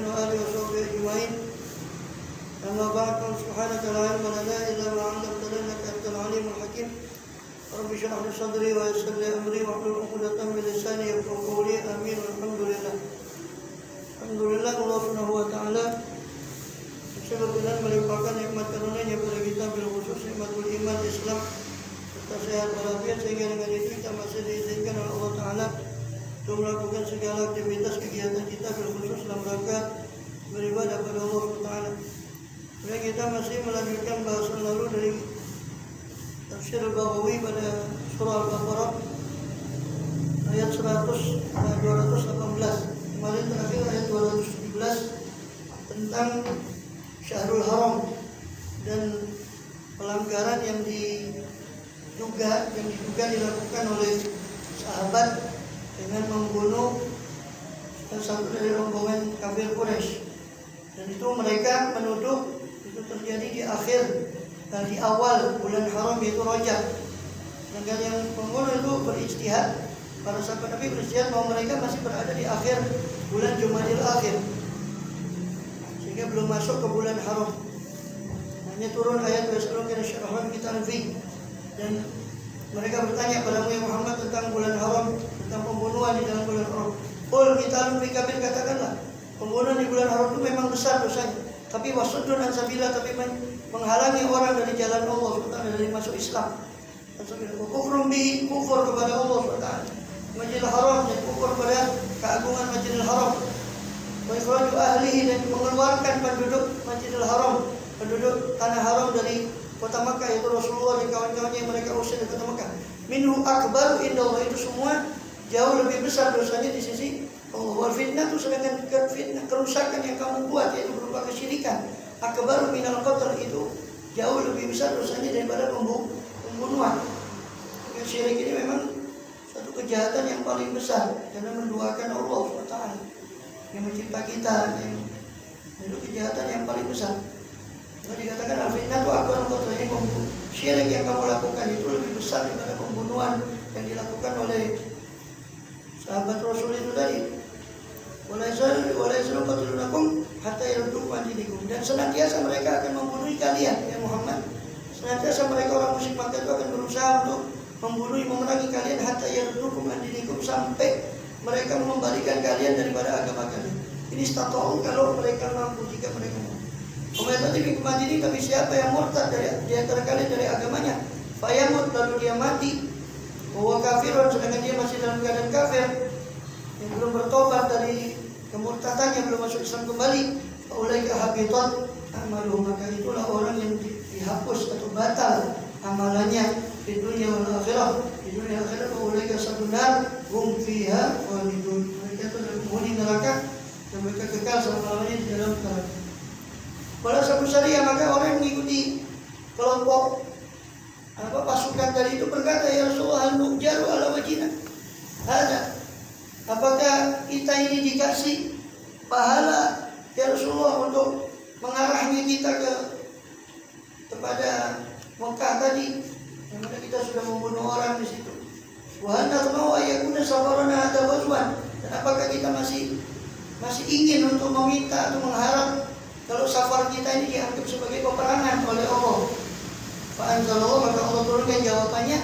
وآله وصحبه أجمعين. أما بعد سبحانك لا علم لنا إلا ما علمتنا إنك أنت العليم الحكيم. رب اشرح لي صدري ويسر لي أمري واحلل عقدة من لساني يفقهوا قولي. آمين. والحمد لله. Alhamdulillah Allah Subhanahu wa taala sebagaimana melimpahkan nikmat karunia-Nya kepada kita, bil khusus nikmatul iman Islam serta sehat walafiat, sehingga dengan itu kita masih diizinkan oleh Allah taala untuk melakukan segala aktivitas kegiatan kita bil khusus dalam rangka beribadah kepada Allah Subhanahu wa taala. Kemudian kita masih melanjutkan bahasan lalu dari tafsir Al-Baghawi pada surah Al-Baqarah ayat 218. Kemarin terakhir ayat 217 tentang Syahrul Haram dan pelanggaran yang diduga dilakukan oleh sahabat dengan membunuh satu dari rombongan kafir Quraisy. Dan itu mereka menuduh itu terjadi di awal bulan haram, yaitu Rajab. Sedangkan yang membunuh itu berijtihad. Para sahabat Nabi beristihad bahwa mereka masih berada di akhir bulan Jumadil Akhir, sehingga belum masuk ke bulan haram. Hanya turun ayat Rasulullah syarahun kita fi, dan mereka bertanya padamu ya Muhammad tentang bulan haram, tentang pembunuhan di dalam bulan haram. Qul qitalun fi kabir, katakanlah pembunuhan di bulan haram itu memang besar dosanya, tapi wasuddun an sabila, tapi menghalangi orang dari jalan Allah SWT, dari masuk Islam. Kufrun bi, kufur kepada Allah SWT, Masjidil Haram, dan kufur pada keagungan Masjidil Haram. Wa ikhraju ahlihi, dan mengeluarkan penduduk Masjidil Haram, penduduk tanah haram dari kota Makkah, yaitu Rasulullah dan kawan-kawannya yang mereka usir dari kota Makkah. Minhu akbar indallah, itu semua jauh lebih besar dosanya di sisi Allah. Wal fitnah, itu sedangkan fitnah, kerusakan yang kamu buat, yaitu berupa kesyirikan, akbar minal qatl, itu jauh lebih besar dosanya daripada pembunuhan. Syirik ini memang satu kejahatan yang paling besar, karena menduakan Allah SWT yang mencipta kita, yang itu kejahatan yang paling besar. Maka dikatakan al-fitnah itu akbar ini syirik yang kamu lakukan itu lebih besar daripada pembunuhan yang dilakukan oleh sahabat Rasul itu tadi. Walaizal qatilunakum hatta yardukum an dinikum, dan senantiasa mereka akan membunuh kalian ya Muhammad. Senantiasa mereka orang musyrik Makkah itu akan berusaha untuk memerangi kalian hatta yardukum an dinikum, sampai mereka mengembalikan kalian daripada agama kalian. Ini status kalau mereka mampu, jika mereka mampu. Kemudian tadi tapi siapa yang murtad di antara kalian dari agamanya, fayamut, lalu dia mati, bahwa kafirun, sedangkan dia masih dalam keadaan kafir, yang belum bertobat dari kemurtadannya, belum masuk Islam kembali, faulaika habitat amaluhum, maka itulah orang yang dihapus atau batal amalannya di dunia wal akhirah. Di dunia akhirat faulaika sadunar hum fiha khalidun, mereka itu adalah penghuni neraka dan mereka kekal selama-lamanya di dalam neraka. Pada suatu syariah, maka orang yang mengikuti kelompok pasukan tadi itu berkata, ya Rasulullah, hal nujaru ala wajina ada, apakah kita ini dikasih pahala ya Rasulullah untuk mengarahnya kita kepada Mekah tadi, yang mana kita sudah membunuh orang di situ. Wa hal mau ayakuna sabarana hada wajwan, dan apakah kita masih ingin untuk meminta atau mengharap kalau safar kita ini dianggap sebagai peperangan oleh Allah. Fa'anzalallahu, maka Allah turunkan jawabannya,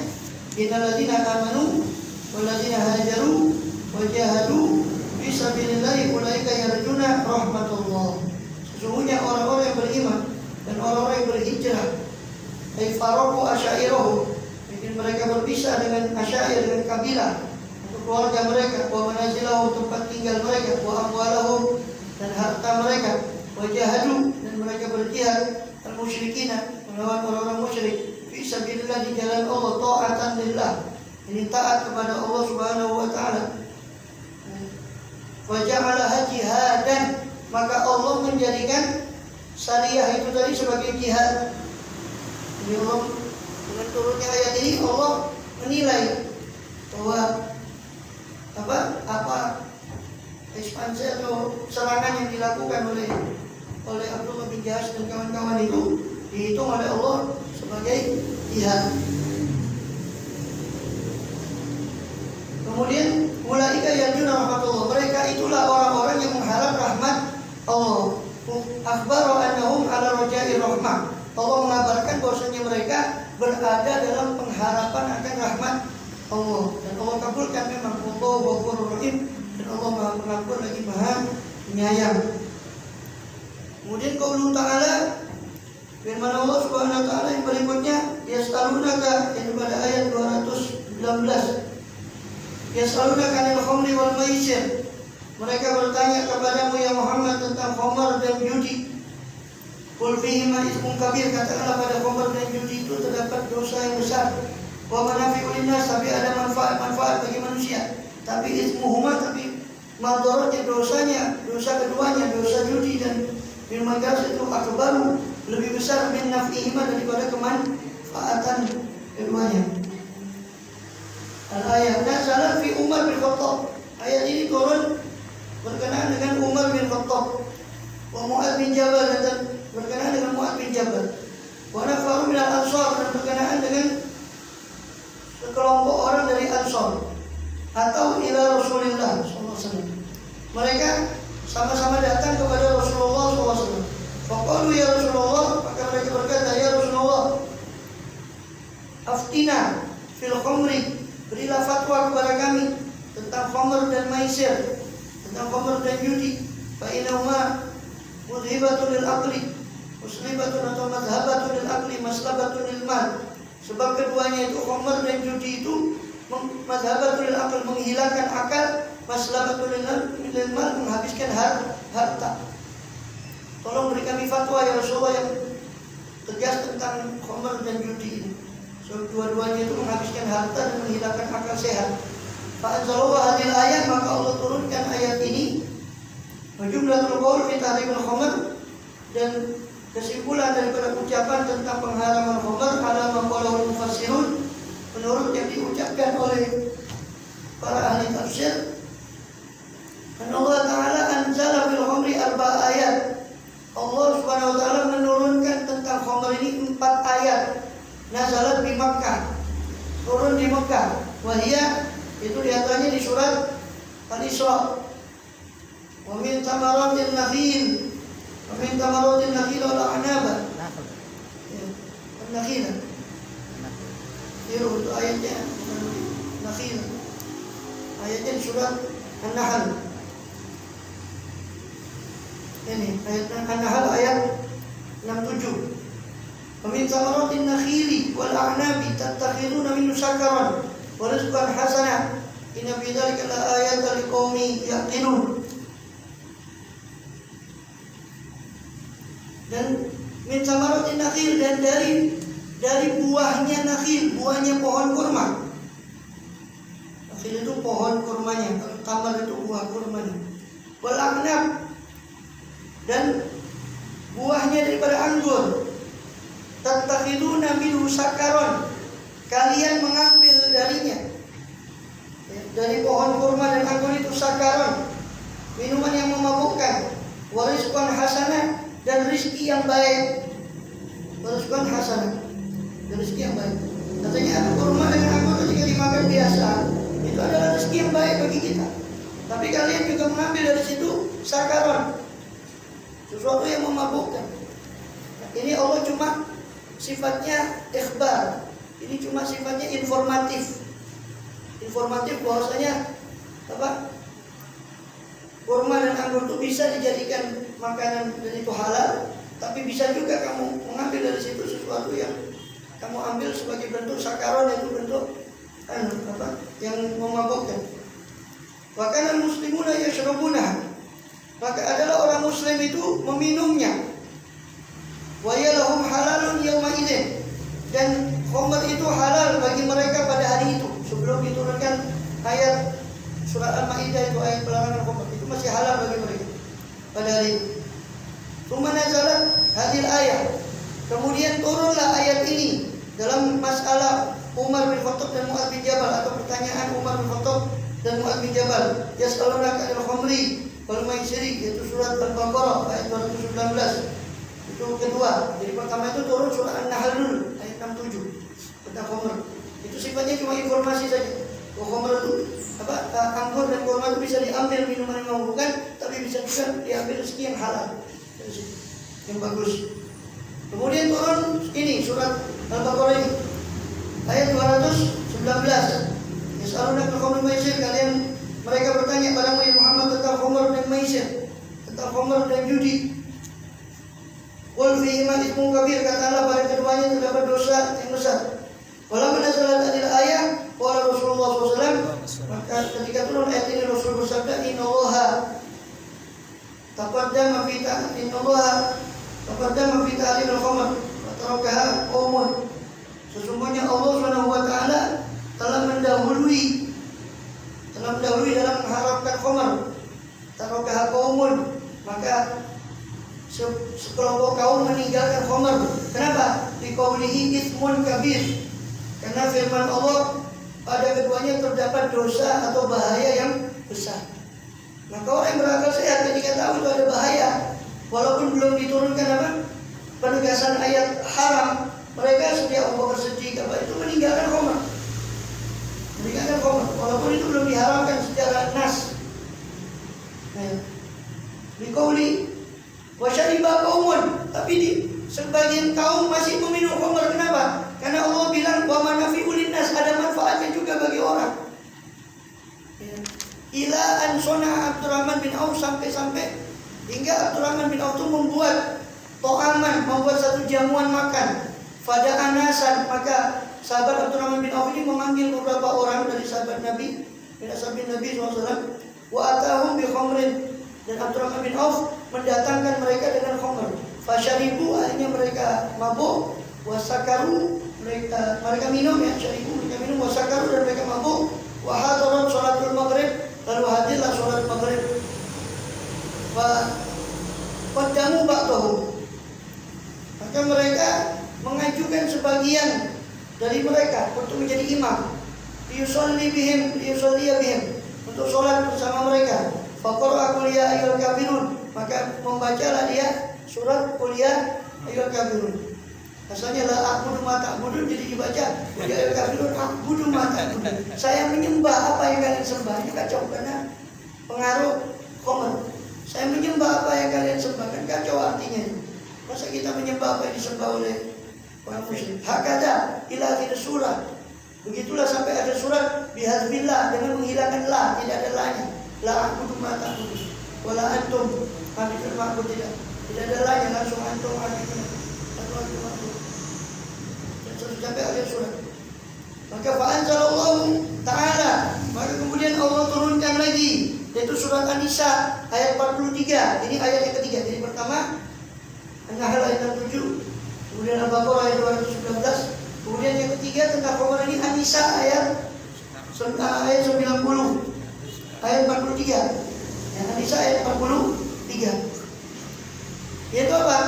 innal ladzina amanu wal ladzina hajaru wa jahadu fi sabilillahi ulaika yarjuna rahmatullah. Sesungguhnya orang-orang yang beriman dan orang-orang yang berhijrah, ay faraqu asyairahum, bikin mereka berpisah dengan asyair, dengan kabilah atau keluarga mereka, wa manazilahum, tempat tinggal mereka, wa amwalahum, dan harta mereka, wa jahadu, dan mereka berjihad, al-musyrikina, melawan orang-orang musyrik, fi sabilillah, di jalan Allah, ta'atan lillah, ini taat kepada Allah Subhanahu wa taala. Wa ja'alaha jihadan, maka Allah menjadikan syariah itu tadi sebagai jihad. Jadi Allah, dengan turunnya ayat ini, Allah menilai bahwa apa ekspansi atau serangan yang dilakukan oleh Abdullah bin Jahsh dan kawan-kawan itu dihitung oleh Allah sebagai jihad. Kemudian mulaika yarjuna rahmatullah, mereka itulah orang-orang yang mengharap rahmat Allah akhbaro annahum ala roja'i rahmah. Allah mengabarkan bahwasanya mereka berada dalam pengharapan akan rahmat Allah, dan Allah kabulkan memang. Allah Ghafurur Rahim, dan Allah Maha Pengampun lagi Maha Penyayang. Kemudian qaulu ta'ala, firman Allah Subhanahu wa taala yang berikutnya, yas'alunaka, yang pada ayat 219. Yas'alunaka 'anil khamri wal maisir. Mereka bertanya kepadamu ya Muhammad tentang khamar dan judi. Qul fihima ismun kabir, katakanlah pada khamar dan judi itu terdapat dosa yang besar. Wa manafi'u linnas, tapi ada manfaat bagi manusia. Tapi ismuhuma, tapi madaratnya, dosanya, dosa keduanya, dosa judi dan minuman keras itu akbaru, lebih besar min naf'ihima, daripada kemanfaatan keduanya. Al-ayat nazalat fi Umar bin Khattab. Ayat ini turun berkenaan dengan Umar bin Khattab, wa Mu'adz bin Jabal, dan berkenaan dengan Mu'adz bin Jabal, wa nafaru minal ansar, dan berkenaan dengan sekelompok orang dari Ansar, atau ila Rasulullah SAW. Mereka sama-sama datang kepada Rasulullah SAW. Faqalu ya Rasulullah, maka mereka berkata, ya Rasulullah, aftina fil khamri, berilah fatwa kepada kami tentang khamr dan maisir, tentang khamr dan judi. Fa innauma mudhibatun lil aqli, muslibatun atau madhabatun lil aqli, maslabatun lil mal. Sebab keduanya itu, khamr dan judi itu madhabatun lil aqli, menghilangkan akal, maslabatun lil mal, menghabiskan harta. Tolong beri kami fatwa ya Rasulullah yang tegas tentang khamr dan judi ini. So, dua-duanya itu menghabiskan harta dan menghilangkan akal sehat. Fa'anzalallahu hadil ayat, maka Allah turunkan ayat ini. Jumlatul qaul fi tahrimil khamr, dan kesimpulan daripada ucapan tentang pengharaman khamr ala maqalul mufassirun, menurut yang diucapkan oleh para ahli tafsir. Allah Ta'ala anzala fil khamri 4 ayat. Allah Subhanahu wa taala menurunkan tentang khamr ini 4 ayat. Nazalat di Makkah, turun di Makkah. Wahia, itu diantaranya di surat Al-Isra. Wa min tamaratil nakhil, wa min tamaratil nakhil wal a'naba. Nakhil. Itu ayatnya nakhil. Ayatnya di surat An-Nahl. Ini ayat An-Nahl ayat 67. Min thamaratin nakhili wal a'nabi tattakhiduna minhu sakaran wa rizqan hasana inna fi dzalika laayatan liqaumin yaqilun. Dan min thamaratin nakhil, dan dari buahnya nakhil, buahnya pohon kurma. Nakhil itu pohon kurmanya, tamar itu buah kurmanya. Wal a'nab, dan buahnya daripada anggur. Tattakhiduna minhu sakaron, kalian mengambil darinya, dari pohon kurma dan anggur itu sakaron, minuman yang memabukkan. Wa rizqan hasanah, dan rizki yang baik. Rizqan hasanah, dan rizki yang baik. Katanya kurma dengan anggur jika dimakan biasa, itu adalah rizki yang baik bagi kita. Tapi kalian juga mengambil dari situ sakaron, sesuatu yang memabukkan. Ini Allah cuma sifatnya ikhbar, ini cuma sifatnya informatif. Informatif bahwasanya apa? Kurma dan anggur itu bisa dijadikan makanan dan itu halal, tapi bisa juga kamu mengambil dari situ sesuatu yang kamu ambil sebagai bentuk sakaron, yaitu bentuk yang memabukkan. Bahkan muslimuna yashrabuna, maka adalah orang muslim itu meminumnya. Wa yalahum halalun yawma idzin, dan khamr itu halal bagi mereka pada hari itu. Sebelum diturunkan ayat surat Al-Maidah itu, ayat pelarangan khamr, itu masih halal bagi mereka pada hari itu. Tsumma nazalat hadil ayat, kemudian turunlah ayat ini dalam masalah Umar bin Khattab dan Mu'adz bin Jabal, atau pertanyaan Umar bin Khattab dan Mu'adz bin Jabal. Yas'alunaka 'anil khamri wal maisiri, yaitu surat Al-Baqarah ayat 219. Itu kedua. Jadi pertama itu turun surah An-Nahl dulu, ayat 67 tentang khamr. Itu sifatnya cuma informasi saja. Khamr itu anggur dan kurma itu bisa diambil minuman yang memabukkan, tapi tapi bisa juga diambil rezeki yang halal, yang bagus. Kemudian turun ini surat Al-Baqarah ini ayat 219. Yas'alunaka 'anil maisir, kalian mereka bertanya padamu ya Muhammad tentang khamr dan maisir, tentang khamr dan judi. Qul fihima itsmun kabir, kata Allah pada keduanya terdapat dosa yang besar. Walamma nazalat hadhihi ayat qala Rasulullah SAW, maka ketika turun ayat ini Rasul bersabda innallaha taqaddama fi ta'limil khamr wa tarakaha qaumun. Sesungguhnya Allah Subhanahu wa taala telah mendahului dalam mengharamkan khamr, tarakaha qaumun, maka sekelompok kaum meninggalkan khamr. Kenapa? Liqaulihi itsmun kabir. Karena firman Allah pada keduanya terdapat dosa atau bahaya yang besar. Maka orang yang berakal sehat ketika tahu itu ada bahaya, walaupun belum diturunkan penegasan ayat haram, mereka setiap Abu Bakar Siddiq itu meninggalkan khamr. Walaupun itu belum diharamkan secara nas. Liqauli wa syariba qaumun, tapi di sebagian kaum masih meminum khamr. Kenapa? Karena Allah bilang wa manafi'ul linnas, ada manfaatnya juga bagi orang. Ila an sona Abdurrahman bin Auf, sampai hingga Abdurrahman bin Auf itu membuat membuat satu jamuan makan. Pada anasan, maka sahabat Abdurrahman bin Auf ini memanggil beberapa orang dari sahabat Nabi, SAW. Wa atahum bi khamrin, dan Abdurrahman bin Auf mendatangkan mereka dengan khamr. Fasyaribu, akhirnya mereka mabuk. Wasakaru, mereka minum, mereka minum. Wasakaru, dan mereka mabuk. Wahadarat sholatul maghrib, lalu hadirlah sholat maghrib. Qaddamu ba'dahu, maka mereka mengajukan sebagian dari mereka untuk menjadi imam. Liyusalliya bihim, untuk sholat bersama mereka. Faqara qul ya ayyuhal kafirun, maka membacalah dia surat qul ya ayyuhal kafirun. Asalnya la a'budu ma ta'budun, jadi dibaca ya ayyuhal kafirun a'budu ma ta'budun. Saya menyembah apa yang kalian sembah. Ini kacau karena pengaruh khamr. Saya menyembah apa yang kalian sembah, kan kacau artinya. Masa kita menyembah apa yang disembah oleh orang muslim? Hakada ila akhir surat. Begitulah sampai ada surat bihadbillah, dengan menghilangkan la, tidak ada la-nya. La a'budu ma ta'budun wala antum abidul ma'bud, tidak ada la-nya, langsung antum abidun atau antum ma'bud. Dan sampai akhir surat. Maka fa'anzalallahu ta'ala, maka kemudian Allah turunkan lagi, yaitu surat An-Nisa ayat 43. Ini ayat yang ketiga. Jadi pertama An-Nahl ayat 7, kemudian Al-Baqarah ayat 219, kemudian yang ketiga tentang khamr ini An-Nisa ayat 90, ayat 43. Yang An-Nisa ayat 43. Yaitu apa?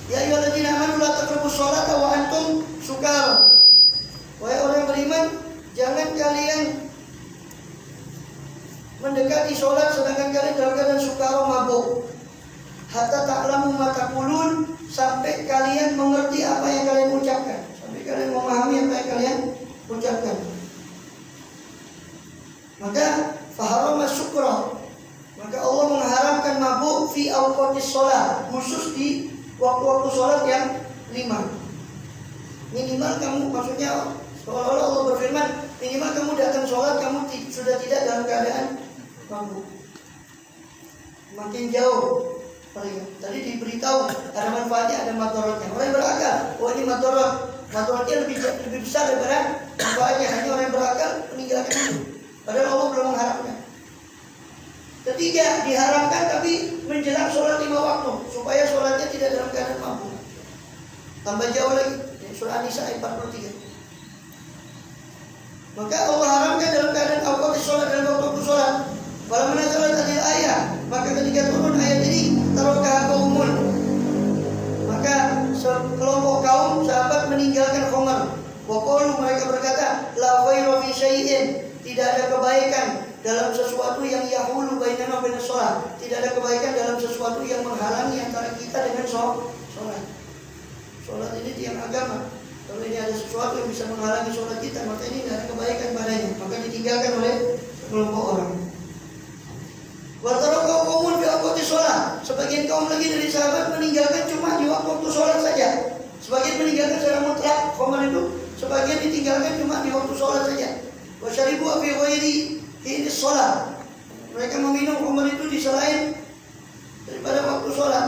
Ya ayyuhalladzina amanu la taqrabus sholata wa antum sukara. Wahai orang beriman, jangan kalian mendekati sholat sedangkan kalian dalam keadaan sukara, mabuk. Hatta ta'lamu ma taqulun, sampai kalian mengerti apa yang kalian ucapkan, sampai kalian memahami apa yang kalian ucapkan. Maka faharama syukra, maka Allah mengharamkan mabuk fi awqatis sholat, khusus di waktu-waktu sholat yang 5. Minimal kamu, maksudnya seolah-olah Allah berfirman, minimal kamu datang sholat kamu sudah tidak dalam keadaan mabuk. Makin jauh. Tadi diberitahu ada manfaatnya, ada madaratnya. Orang yang berakal, ini madaratnya lebih besar daripada manfaatnya. Hanya orang yang berakal meninggalkan itu. Padahal Allah belum mengharamkan. Ketiga, diharamkan tapi menjelang sholat 5 waktu, supaya sholatnya tidak dalam keadaan mabuk. Tambah jauh lagi, surah An-Nisa ayat 43. Maka Allah haramkan dalam keadaan awqatis sholat, dalam waktu sholat. Kalau menazalat hadil ayat, maka ketika turun ayat ini, tarakaha qaumun, maka sekelompok kaum sahabat meninggalkan khamr. Wa qalu, mereka berkata, la khaira fi syai'in, tidak ada kebaikan dalam sesuatu yang yahulu bainana wa bainas shalah, tidak ada kebaikan dalam sesuatu yang menghalangi antara kita dengan sholat. Sholat ini tiang agama. Kalau ini ada sesuatu yang bisa menghalangi sholat kita, maka ini tidak ada kebaikan padanya, maka ditinggalkan oleh sekelompok orang. Wa tarakahu qaumun fi waktu sholat. Sebagian kaum lagi dari sahabat meninggalkan cuma di waktu sholat saja. Sebagian meninggalkan secara mutlak khamr itu, sebagian ditinggalkan cuma di waktu sholat saja. Wa syaribu fi ghairi hini sholat. Mereka meminum khamr itu di selain daripada waktu sholat.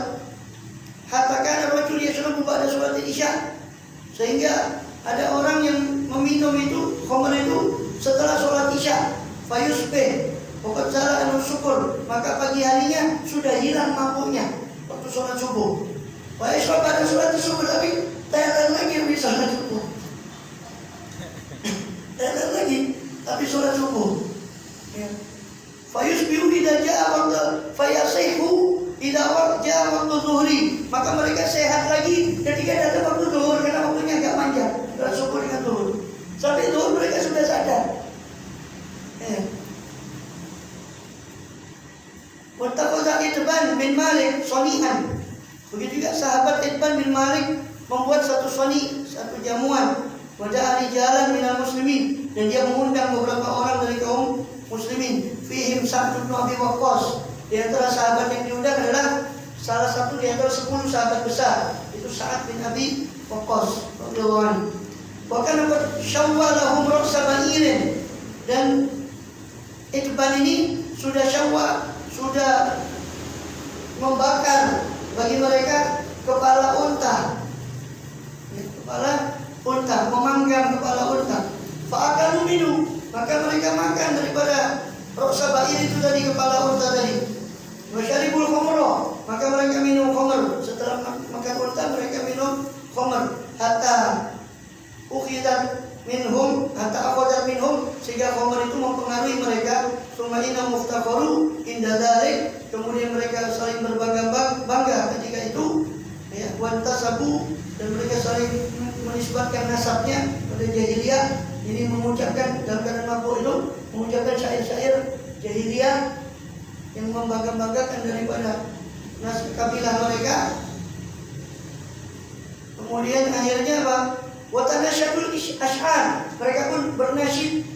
Hatta kana rajul yashrabu ba'da sholat isya. Sehingga ada orang yang meminum itu khamr itu setelah sholat isya. Fayusbih pokok salah anu syukur, maka pagi harinya sudah hilang mabuknya waktu sholat subuh. Fayusbih pada sholat subuh, tapi teler lagi habis sholat subuh. Teler lagi tapi sholat subuh. Ya. Fayusbihu idza jaa waqtu fayasihu idza jaa waqtu zuhri, maka mereka sehat lagi ketika datang waktu zuhur, karena waktunya agak panjang antara subuh dengan zuhur. Sampai zuhur mereka sudah sadar. Wattaqaza Itban bin Malik soni'an. Begitu juga sahabat Itban bin Malik membuat satu soni, satu jamuan. Wada'a rijalan minal muslimin, dan dia mengundang beberapa orang dari kaum muslimin. Fihim Sa'd bin Abi Waqqas. Di antara sahabat yang diundang adalah salah satu di antara 10 sahabat besar, itu Sa'd bin Abi Waqqas radhiyallahu anhu. Bahkan syawwalahum ra'sa ba'irin, dan Itban ini sudah sudah membakar bagi mereka kepala unta. Kepala unta, memanggang kepala unta. Fa'akalu minum, maka mereka makan daripada ra'sa ba'ir itu tadi, kepala unta tadi. Wa syaribul khamra, maka mereka minum khamr. Setelah makan unta mereka minum khamr. Hatta ukhidat minhum, hatta akhadat minhum, sehingga khamr itu mempengaruhi mereka. Summa inna muftakharu inda dzalik, kemudian mereka saling berbangga ketika itu, ya, wantasabu, dan mereka saling menisbatkan nasabnya pada jahiliyah. Jadi mengucapkan dalam keadaan mabuk itu, mengucapkan syair-syair jahiliyah yang membangga-banggakan daripada kabilah mereka. Kemudian akhirnya apa? Watanasyadul ash'ar, mereka pun bernasyid,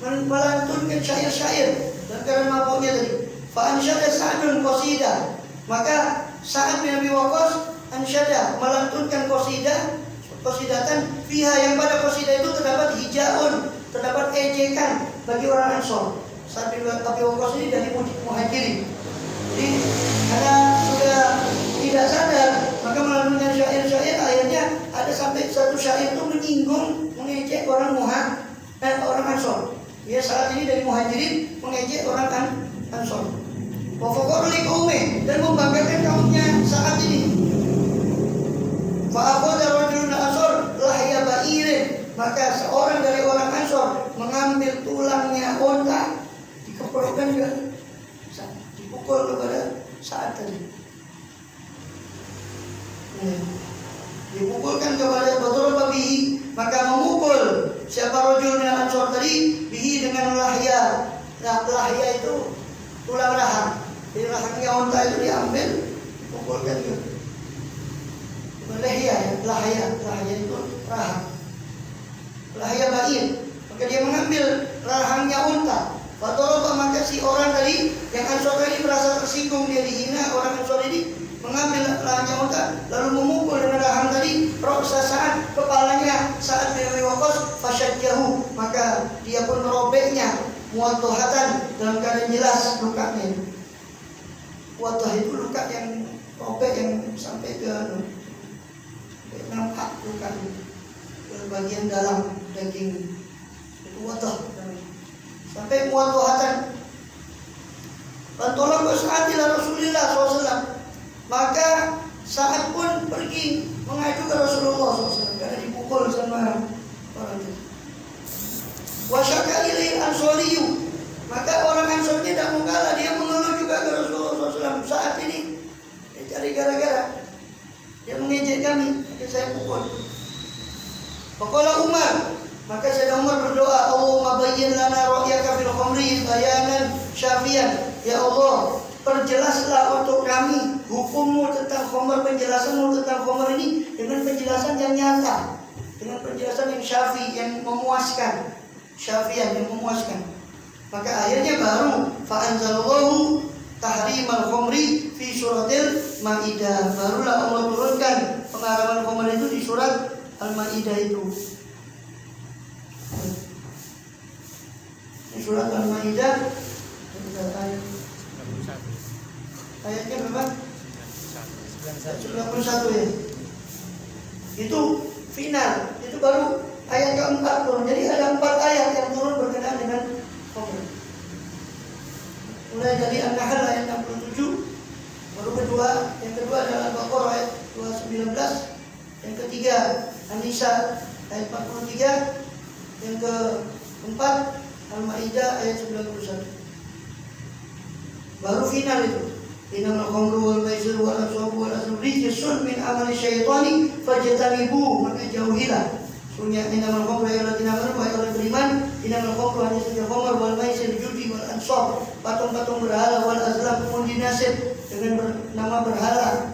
melantunkan syair-syair dan karena mabuknya tadi. Fa'ansyada Sa'dun qasidah, maka Sa'ad bin Abi Waqqas ansyada, melantunkan qasidatan fiha, yang pada qasidah itu terdapat hijaun, terdapat ejekan bagi orang Ansor. Sa'ad bin Abi Waqqas ini dari Muhajirin. Jadi karena sudah tidak sadar, maka melantunkan syair-syair, akhirnya ada sampai satu syair itu menyinggung, mengejek orang Ansor. Dia saat ini dari Muhajirin mengejek orang Ansor. Wa faqara li qaumi, dan membanggakan kaumnya saat ini. Fa akhadha rajulun Ansor lahya ba'irin, maka seorang dari orang Ansor mengambil tulangnya unta, dikeprokkan ke, dipukul kepada saat tadi. Dipukulkan kepada Batul Babihi, maka memukul siapa rajul min Ansor tadi, bihi dengan lahya. Nah, lahya itu tulang rahang. Jadi rahangnya unta itu diambil, dipukulkan ke lahya, ya, lahya itu rahang. Lahya ba'ir, maka dia mengambil rahangnya unta. Batul, maka si orang tadi yang Ansor tadi merasa tersinggung, dia dihina, orang Ansor ini mengambil rahangnya unta, lalu memukul dengan rahang tadi ra'sa Sa'ad, kepalanya Sa'ad bin Abi Waqqas, fasyajjahu, maka dia pun merobeknya, muwadhahatan, dalam keadaan jelas lukanya. Wadhah itu luka yang robek, yang sampai ke nampak luka ke bagian dalam daging, itu wadhah, sampai muwadhahatan. Bantulah Sa'ad ila Rasulillah SAW, maka Sa'ad pun pergi mengadu ke Rasulullah SAW karena dipukul sama orang itu. Wasyaka ilil ansoriyu, maka orang Ansor tidak mau kalah, dia mengeluh juga ke Rasulullah SAW. Saat ini dia cari gara-gara, dia mengejek kami, maka saya pukul. Faqala Umar, maka Sayyidina Umar berdoa, Allahumma bayyin lana ra'yaka fil khamri bayanan syafian. Ya Allah, perjelaslah untuk kami hukummu tentang khamr, penjelasanmu tentang khamr ini dengan penjelasan yang nyata, dengan penjelasan yang syafi, yang memuaskan, syafian, yang memuaskan. Maka akhirnya baru fa'anzalallahu tahrimal khamri fi suratil Maidah. Barulah Allah turunkan pengharaman khamr itu di surat Al-Maidah itu. Di surat Al-Maidah ayatnya berapa? 91 ya. Itu final, itu baru ayat keempat turun. Jadi ada 4 ayat yang turun berkenaan dengan khamr. Mulai dari An-Nahl ayat 67, baru yang kedua adalah Al-Baqarah ayat 219, yang ketiga An-Nisa ayat 43, yang keempat Al-Maidah ayat 91. Baru final itu. Innamal khamru wal maisir wal ansabu wal azlam rijsun min amali syaitani fajtanibu, maka jauhilah. Sunya innamal khamru ya alladziina amanu wa ya beriman, innamal khamru hanya saja khamr wal maisir judi wal ansab, patung-patung berhala wal azlam undi nasib, dengan nama berhala.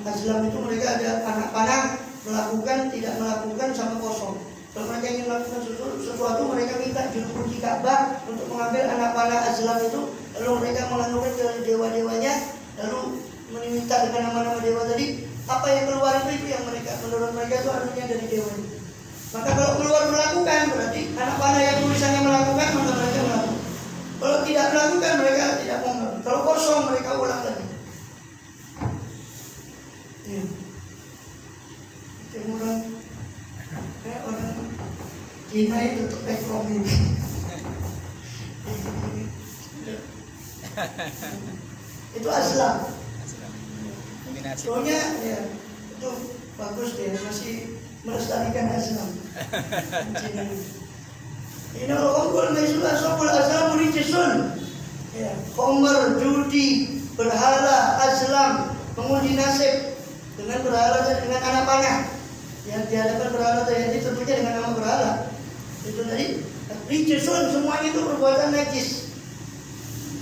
Azlam itu mereka ada anak panah, melakukan tidak melakukan sama kosong. Kalau mereka ingin melakukan sesuatu, mereka minta juru kunci Ka'bah untuk mengambil anak panah azlam itu, lalu mereka melakukan ke dewa-dewanya, lalu meminta dengan nama-nama dewa tadi. Apa yang keluar itu yang mereka, menurut mereka itu artinya dari dewa itu. Maka kalau keluar melakukan, berarti anak panah yang tulisannya melakukan, maka mereka melakukan. Kalau tidak melakukan, mereka tidak mau melakukan. Kalau kosong, mereka ulang lagi. Ya. Orang Cina itu tutup ekonomi. Itu azlam. Soalnya ya itu bagus deh, masih melestarikan azlam. Ini orang maisur ashabul azlam rijsun. Ya, khamr, judi, berhala, azlam, mengundi nasib dengan berhala dan dengan anak panah. Yang di hadapan berhala tadi tentunya dengan nama berhala. Itu tadi rijsun, semuanya itu perbuatan najis.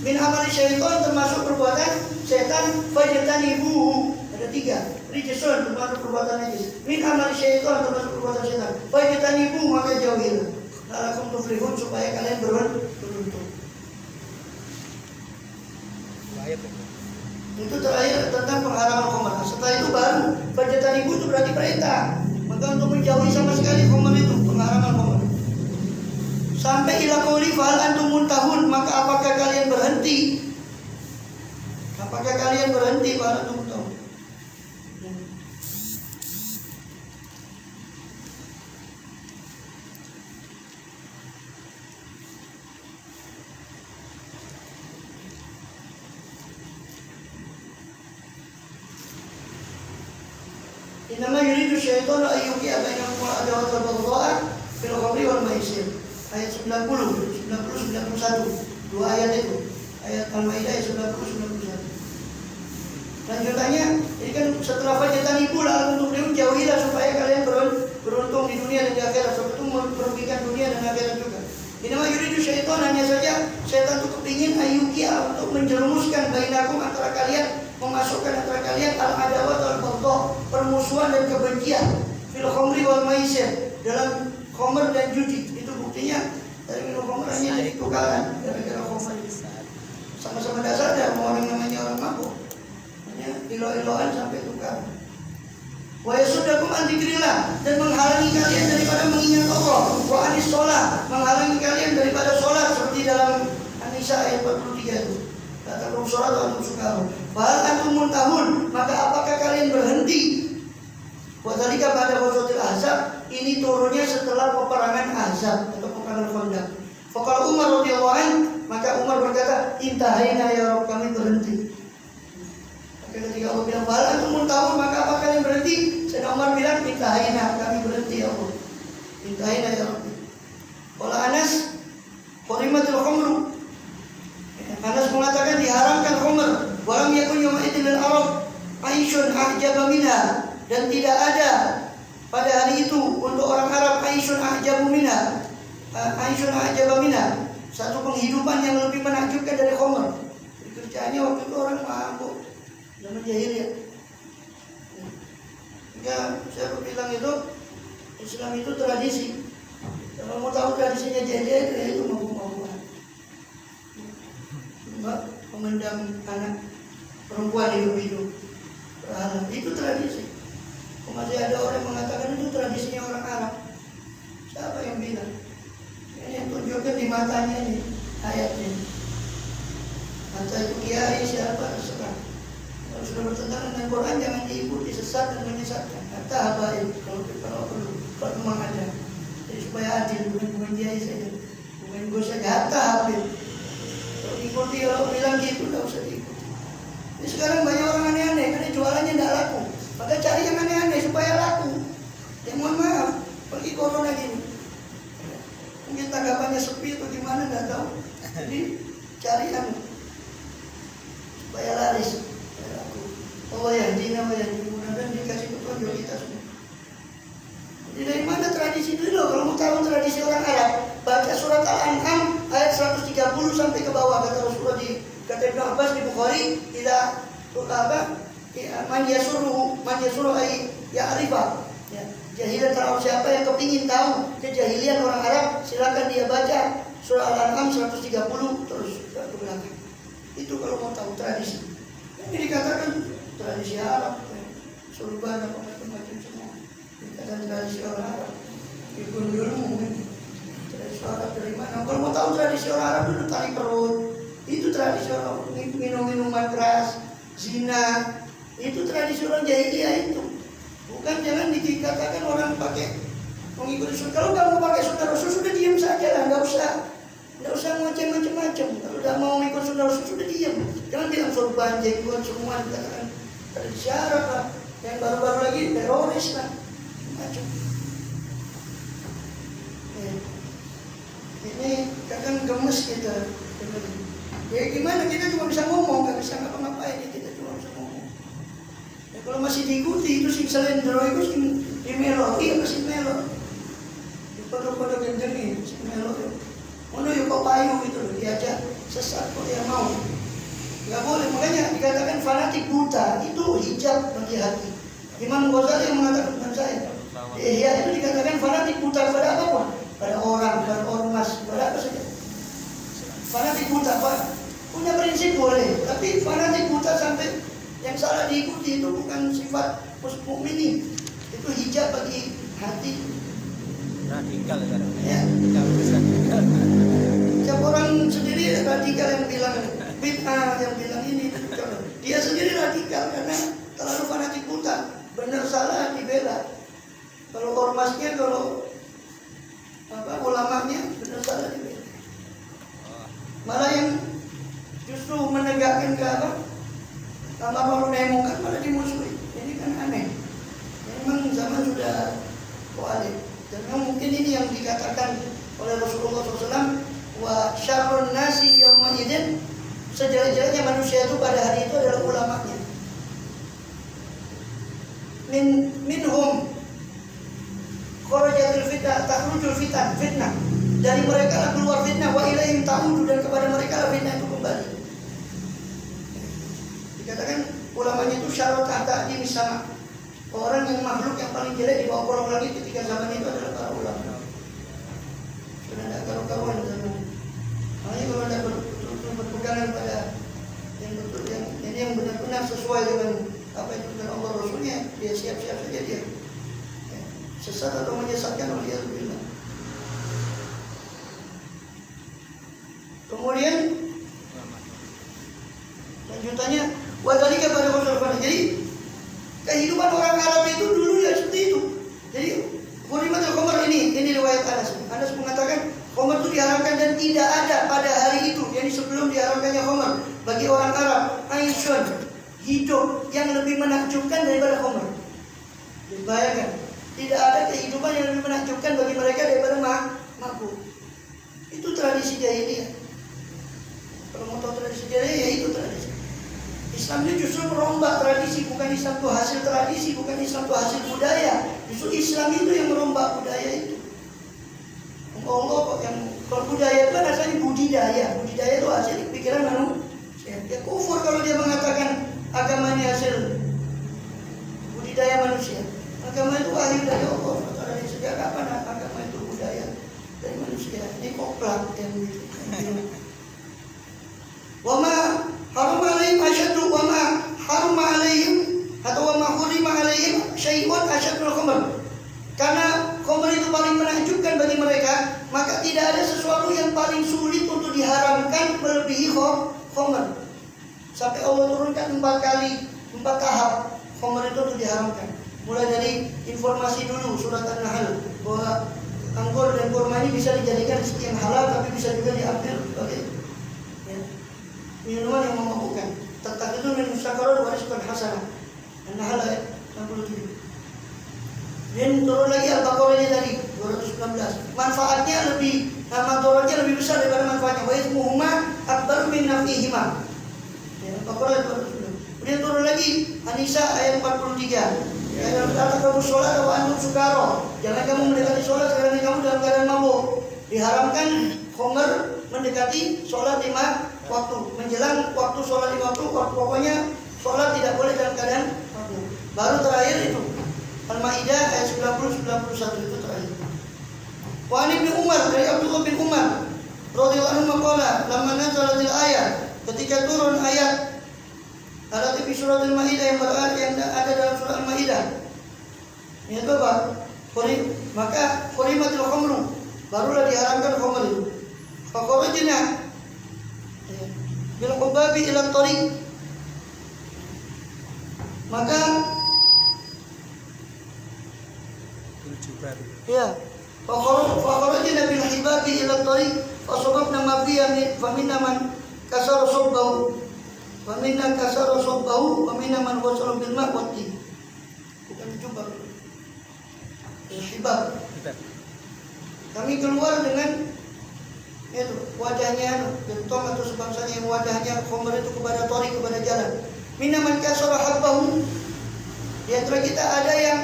Min amali syaitan, termasuk perbuatan setan. Fajtanibu, ada 3. Rijsun termasuk perbuatan najis. Min amali syaitan, termasuk perbuatan setan. Fajtanibu, maka jauhilah. La'allakum tuflihun, supaya kalian beruntung. Itu terakhir tentang pengharaman khamr. Setelah itu baru fajtanibu itu berarti perintah. Maka untuk menjauhi sama sekali khamr itu, pengharaman khamr. Sampai ila qauli fahal antum muntahun, maka apakah kalian berhenti? Apakah kalian berhenti fahal antum muntahun? Innama yuridu syaitanu ayyuqi'a bainakum al-adawata wal baghdha'a fil khamri wal maisir. Ayat 90, 91. 2 ayat itu. Ayat Al-Maidah ayat 90, 91. Lanjutannya, ini kan setelah fajtanibu la'allakum tuflihun, jauhilah supaya kalian beruntung di dunia dan di akhirat. Sebab itu merugikan dunia dan akhirat juga. Innama yuridu syaitan, hanya saja setan itu kepingin ayyuqi'a, untuk menjerumuskan bainakum, antara kalian, memasukkan antara kalian al-adawat wal baghdha, permusuhan dan kebencian, fil khamri wal maisir, dalam khamr dan judi. Itu buktinya dari minum khamr hanya jadi tukaran gara-gara khamr. Sama-sama dasarnya orang namanya orang mabuk, hanya ilo-iloan sampai tukaran. Wa yasuddakum an dzikrillah, dan menghalangi kalian daripada mengingat Allah. Wa anis shalah, menghalangi kalian daripada sholat, seperti dalam An-Nisa ayat 43 itu. Katakan sholat wa antum sukara. Fahal antum muntahun, maka apakah kalian berhenti? Wa dzalika ba'da ghazwatil Ahzab, ini turunnya setelah peperangan Ahzab atau peperangan Khandaq. Faqala Umar radhiyallahu anhu, maka Umar berkata, intahaina ya Rabb, kami berhenti. Maka ketika Allah bilang fahal antum muntahun, maka apa kalian berhenti? Sayyidina Umar bilang intahaina, kami berhenti ya Allah. Intahaina ya Rabb. Qala Anas, hurimatul khamru. Anas mengatakan diharamkan khamr. Walam yakun yawma idzin lil Arab aisyun a'jaba minha, dan tidak ada pada hari itu untuk orang Arab aisyun a'jabu minha, aisyun a'jaba minha, satu penghidupan yang lebih menakjubkan dari khamr. Kerjaannya waktu itu orang mabuk zaman jahiliyah. Ya, saya bilang itu Islam itu tradisi. Kalau mau tahu tradisinya jahiliyah itu mabuk-mabukan. memendam anak perempuan hidup-hidup. Itu tradisi. Masih ada orang mengatakan itu tradisinya orang Arab. Siapa yang bilang? Ini yang tunjukkan di matanya ini ayatnya. Mata itu kiai siapa terserah. Kalau sudah bertentangan dengan Quran jangan diikuti, sesat dan menyesatkan. Kata habaib kalau perlu, kalau memang ada. Jadi supaya adil, bukan kiai saja, bukan gue saja. Kata habaib. Kalau diikuti, kalau bilang gitu, tidak usah diikuti. Ini sekarang banyak orang aneh-aneh karena jualannya tidak laku. Maka cari yang aneh-aneh supaya laku. Ya mohon maaf, pergi corona gini. Mungkin tanggapannya sepi atau gimana tidak tahu. Jadi cari yang supaya laris. Allah yang dina yang mudah-mudahan dikasih petunjuk kita semua. Jadi dari mana tradisi itu loh? Kalau mau tahu tradisi orang Arab, baca surat Al-An'am ayat 130 sampai ke bawah. Kata Rasulullah kata Ibnu Abbas di Bukhari, tidak man yasuruh ay ya'rifa. Ya, jahilan tahu siapa yang kepingin tahu kejahilian orang Arab, silakan dia baca surah Al-An'am 130 terus ke belakang. Itu kalau mau tahu tradisi. Ini dikatakan tradisi Arab, surban apa macam-macam semua. Dikatakan tradisi orang Arab. Ikut dulu mungkin tradisi Arab dari mana? Kalau mau tahu tradisi orang Arab dulu tarik perut. Itu tradisi orang minum-minuman keras, zina. Itu tradisi orang jahiliyah itu. Bukan jangan dikatakan orang pakai mengikuti sunnah. Kalau kamu pakai sunnah Rasul sudah diam saja lah, nggak usah ngoceh macam-macam. Kalau udah mau ikut sunnah Rasul sudah diam. Jangan bilang sorban, jenggot semua dikatakan tradisi Arab lah. Yang baru-baru lagi teroris lah, macam. Ini kadang gemes kita. Ya gimana, kita cuma bisa ngomong, nggak bisa ngapa-ngapain, kita cuma bisa ngomong. Ya, kalau masih diikuti itu sih selain itu sih di melo, iya masih melo. Di pada gendeng si melo itu. Ono yuk kau payu gitu loh, diajak sesat kok dia mau. Nggak boleh, makanya dikatakan fanatik buta itu hijab bagi hati. Imam Ghazali yang mengatakan dengan saya, ya itu dikatakan fanatik buta pada apapun, pada orang, pada ormas, pada apa saja. Fanatik buta, Pak. Punya prinsip boleh, tapi fanatik buta sampai yang salah diikuti itu bukan sifat mukminin. Itu hijab bagi hati. Radikal kan? Ya. Siapa orang sendiri radikal yang bilang bid'ah, yang bilang ini. Dia sendiri radikal karena terlalu fanatik buta. Benar salah dibela. Kalau ormasnya, kalau ulamanya benar salah dibela. Malah yang justru menegakkan ke amar ma'ruf nahi munkar malah dimusuhi. Ini kan aneh. Memang zaman sudah kualif. Dan mungkin ini yang dikatakan oleh Rasulullah SAW, wa syarrun nasi yauma idzin, sejelek-jeleknya manusia itu pada hari itu adalah ulamanya. Minhum kharajatul fitnah, takhrujul fitnah. Dari mereka lah keluar fitnah, wa ilaihim ta'udu, dan kepada mereka lah fitnah itu kembali. Dikatakan ulamanya itu syarat tahta di misama. Orang yang makhluk yang paling jelek di bawah kolong langit ketika zaman itu adalah para ulama. Sudah tidak karu-karuan zaman. Makanya kalau anda berpegangan pada yang betul, yang ini yang benar-benar sesuai dengan apa yang dikatakan Allah Rasulnya, dia siap-siap saja dia. Sesat atau menyesatkan oleh Allah. Kemudian lanjutannya wadalika pada masyarakat. Jadi kehidupan orang Arab itu dulu ya seperti itu. Jadi hurimatul khamr ini riwayat Anas. Anas mengatakan khamr itu diharamkan dan tidak ada pada hari itu, yakni sebelum diharamkannya khamr bagi orang Arab aisyun, hidup yang lebih menakjubkan daripada khamr. Bayangkan, tidak ada kehidupan yang lebih menakjubkan bagi mereka daripada mabuk. Itu tradisi jahiliyah. Kalau mau tahu tradisi jahiliyah, itu tradisi. Islam ini justru merombak tradisi, bukan Islam itu hasil tradisi, bukan Islam itu hasil budaya. Justru Islam itu yang merombak budaya itu. Allah kok yang kalau budaya itu kan asalnya budidaya. Budidaya itu hasil pikiran manusia. Ya kufur kalau dia mengatakan agama ini hasil budidaya manusia. Agama itu lahir dari Allah. Dari sejak kapan agama itu budaya dari manusia? Ini koplak yang gitu. Wama syai'un asyadul khamr. Karena khamr itu paling menakjubkan bagi mereka, maka tidak ada sesuatu yang paling sulit untuk diharamkan melebihi khamr. Sampai Allah turunkan 4 kali, 4 tahap khamr itu untuk diharamkan. Mulai dari informasi dulu surat An-Nahl bahwa anggur dan kurma ini bisa dijadikan yang halal, tapi bisa juga diambil sebagai minuman yang memabukkan. Tetap itu minum sakarat wariskan hasanah. An-Nahl ayat 67. Dan turun lagi Al-Baqarah ini tadi 219. Manfaatnya lebih, madaratnya lebih besar daripada manfaatnya. Wa ismuhuma akbar min nafihima. Ya, Al-Baqarah 219. Kemudian turun lagi An-Nisa ayat 43. Ya, kata kamu sholat atau antum sukaro. Jangan kamu mendekati sholat karena kamu dalam keadaan mabuk. Diharamkan khamr mendekati sholat 5 waktu, menjelang waktu sholat 5 waktu, pokoknya sholat tidak boleh dalam keadaan mabuk. Baru terakhir itu Al-Maidah ayat 90-91 itu terakhir. Wa an Ibnu Umar, dari Abdullah bin Umar radhiyallahu anhu maqala lamma nazalatil ayat, ketika turun ayat Al-Fatih di surat Al-Maidah yang ada dalam surat Al-Maidah. Ini apa? Maka hurimatil khamru, barulah diharamkan khamr itu. Fakharajna bil qubabi ila tariq. Maka ya, fakharajna bil hibabi ila tariq fasababna ma fiha faminna man kasara sabbahu wa minna kasara sabbahu wa minna man wasala bil ma'wati. Bukan jubah. Hibab. Kami keluar dengan itu wajahnya gentong atau sebangsanya yang wadahnya khamr itu kepada tori, kepada jalan. Minna man kasara habbahu. Di antara kita ada yang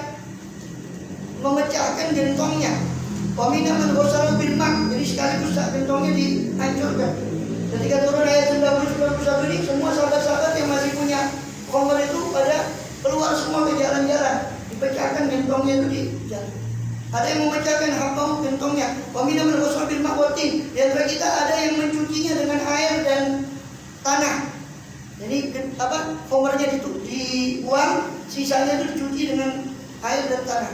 memecahkan gentongnya. Wa minna man wasala bil ma'. Jadi sekaligus gentongnya dihancurkan. Ketika turun ayat 91 ini, semua sahabat-sahabat yang masih punya khamr itu pada keluar semua ke jalan-jalan, dipecahkan gentongnya itu di jalan. Ada yang memecahkan habbau gentongnya. Wa minna man wasala bil ma'wati. Di antara kita ada yang mencucinya dengan air dan tanah. Jadi khamrnya itu dibuang, sisanya itu dicuci dengan air dan tanah.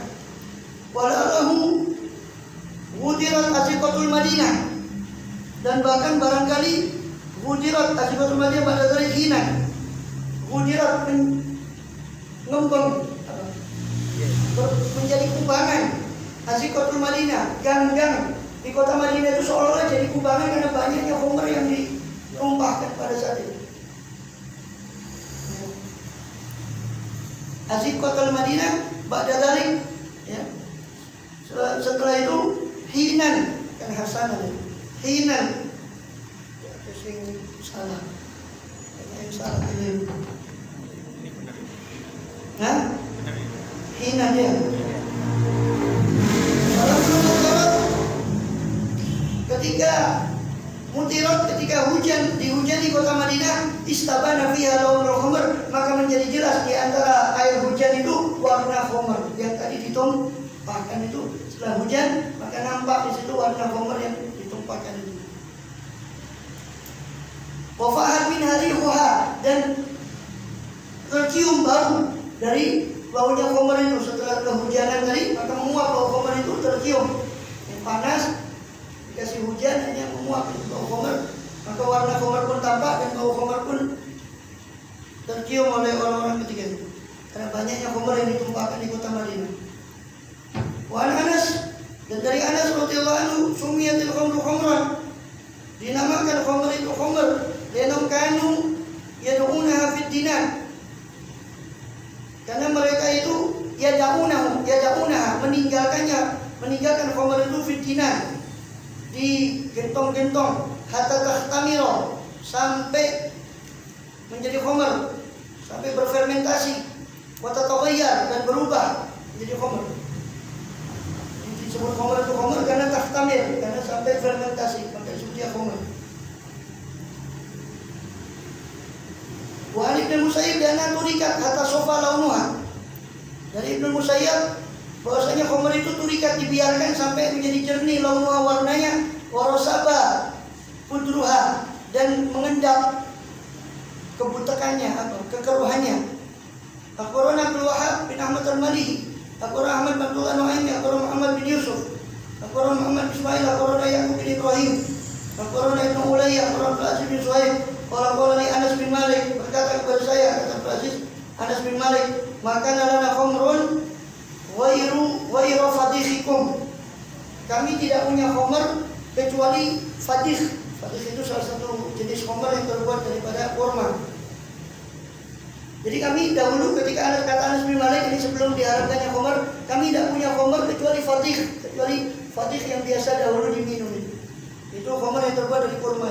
Walahu wudirat asiqatul Madinah. Dan bahkan barangkali wudirat asiqatul Madinah pada dari hinan. Wudirat ngembang menjadi kubangan. Asiqatul Madinah, gang-gang di kota Madinah itu seolah-olah jadi kubangan karena banyaknya khamr yang ditumpahkan pada saat itu. Asiqatul Madinah ba'da dzalik, ya. Setelah itu hinan, kan hasanah. Hinan. Ya, sing salah. Yang salah ini. Hah? Hinan ya. Ketika hujan, dihujani kota Madinah, istabana fiha launul khamr, maka menjadi jelas di antara air hujan itu warna khamr yang tadi ditumpahkan itu. Setelah hujan, maka nampak di situ warna khamr yang ditumpahkan itu. Wa fa'at min harihuha, dan tercium bau dari baunya khamr itu. Setelah kehujanan tadi, maka menguap bau khamr itu tercium. Yang panas dikasih hujan hanya menguap bau khamr, maka warna khamr pun tampak dan bau khamr pun tercium oleh orang-orang ketika itu. Karena banyaknya khamr yang ditumpahkan di kota Madinah. Wa Anas, dan dari Anas radhiyallahu anhu, sumiyatil khamru khamran, dinamakan khamr itu khamr, lianhum kanu yad'unaha fid dinan. Karena mereka itu yad'unaha meninggalkan khamr itu fid dinan, di gentong-gentong, hatta tahtamira, sampai menjadi khamr, sampai berfermentasi, wa tataghayyar, dan berubah menjadi khamr. Disebut khamr itu khamr karena tahtamir, karena sampai fermentasi, maka disebut dia khamr. Wa Ibnu Musayyib dan turikat hatta sofa launuha. Dari Ibnu Musayyib bahwasanya khamr itu turikat, dibiarkan sampai menjadi jernih launuha, warnanya, warasaba pudruha, dan mengendap kebutakannya, kekeruhannya. Akhbarana Abdul Wahab bin Ahmad al-Mali Ahmadihi, akhbarana Ahmad bin Abdullah Nu'aimi, akhbarana Muhammad bin Yusuf, akhbarana Muhammad bin Ismail, akhbarana Yaqub bin Ibrahim, akhbarana Ibnu Ulayya, akhbarana Abdul Aziz bin Suhaib, qala li Anas bin Malik, berkata kepada saya, kata Abdul Aziz, Anas bin Malik, maka lana khamrun ghairu fadhihikum. Kami tidak punya khamr kecuali fadhih. Fadhih itu salah satu jenis khamr yang terbuat daripada kurma. Jadi kami dahulu ketika Anas bin Malik ini sebelum diharamkannya khamr, kami tidak punya khamr kecuali fadhih yang biasa dahulu diminum itu khamr yang terbuat dari kurma.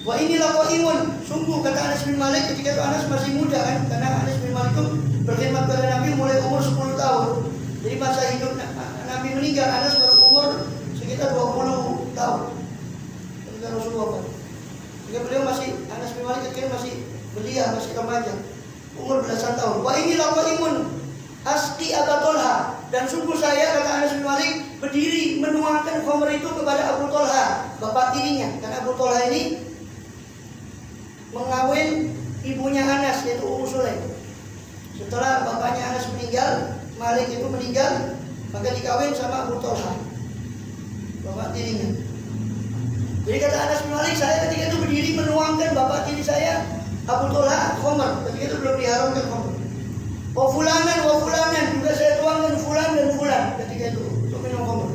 Wa inilah qaimun, sungguh kata Anas bin Malik ketika itu Anas masih muda kan, karena Anas bin Malik itu berkhidmat kepada Nabi mulai umur 10 tahun. Jadi masa hidup Nabi meninggal Anas baru umur sekitar 20 tahun ketika Rasulullah wafat. Jadi beliau masih, Anas bin Malik ketika masih belia, masih remaja, umur belasan tahun. Wa inilah qaimun asqi Abu Talha, dan sungguh saya kata Anas bin Malik berdiri menuangkan khamr itu kepada Abu Talha, bapak tirinya, karena Abu Talha ini mengawin ibunya Anas, yaitu Ummu Sulaim. Setelah bapaknya Anas meninggal, Malik itu meninggal, maka dikawin sama Abu Talha, bapak tirinya. Jadi kata Anas bin Malik, saya ketika itu berdiri menuangkan bapak tiri saya Abu Talha khamr, ketika itu belum diharamkan khamr. Wa fulanan juga saya tuangkan fulan dan fulan ketika itu untuk minum khamr.